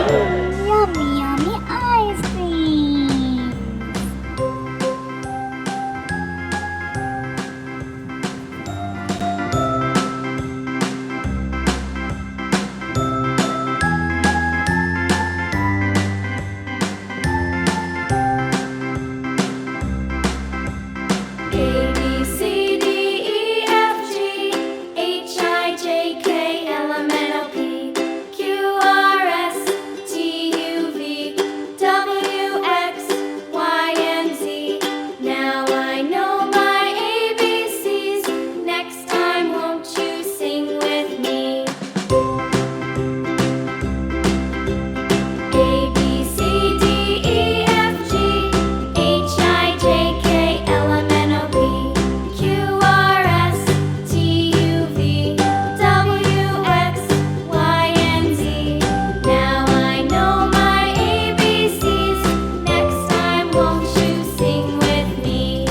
Yummy, yummy ice cream. A B C D E F G H I J K L M N O P Q R S T U V W X Y and Z. Now I know my ABCs. Next time, won't you sing with me? A B C D E F G H I J K L M N O P Q R S T U V W X Y and Z. Now I know my ABCs. Next time, won't you sing with me?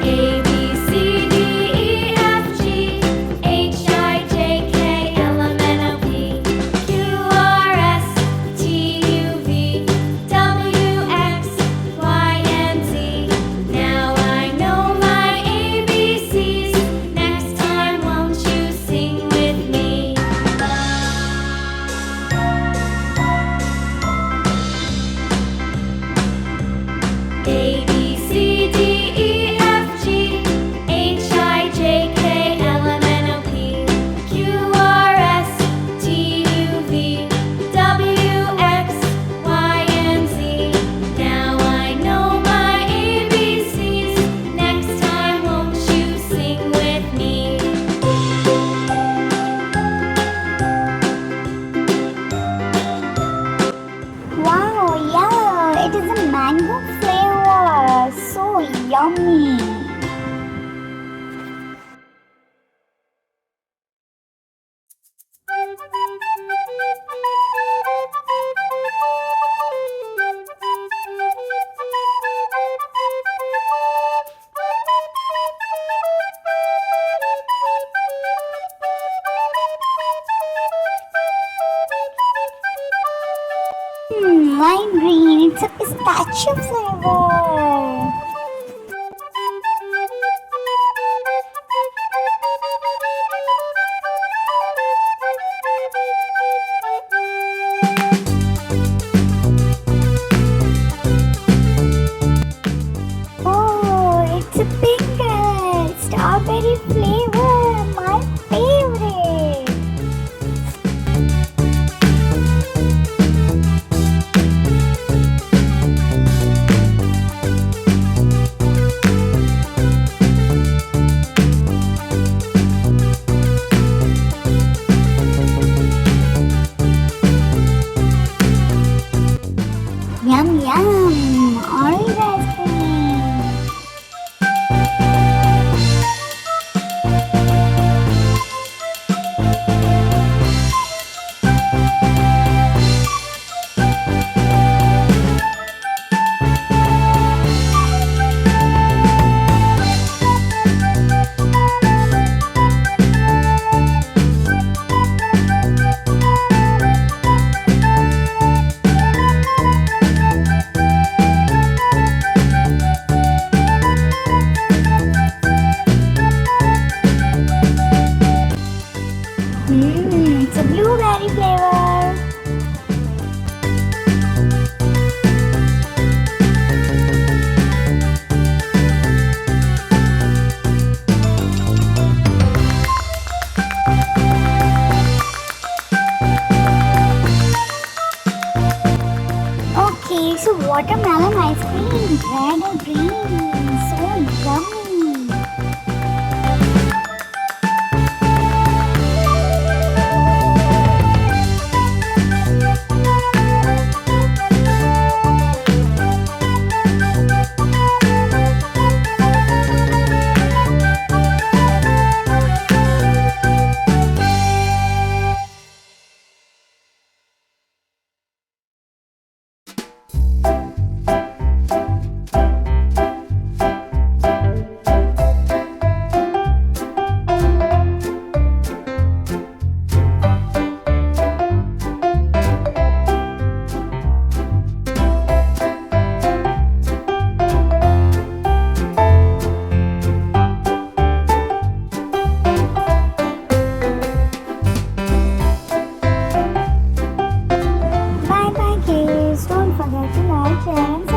A B C D E F G H I J K L M N O P Q R S T U V W X Y and Z. Now I know my ABCs. Next time, won't you sing with me? A B C D E F G H I J K L M N O P Q R S T U V W X Y and Z. Now I know my ABCs. Next time, won't you sing with me? Wow, yellow. It is a mango flavor. So yummy. Lime green. It's a pistachio flavor. Oh, it's a pink one. Strawberry flavor. My favorite. Yum yum, orange ice cream. It's a blueberry flavor. Okay, so watermelon ice cream, red or green, so yummy. share, and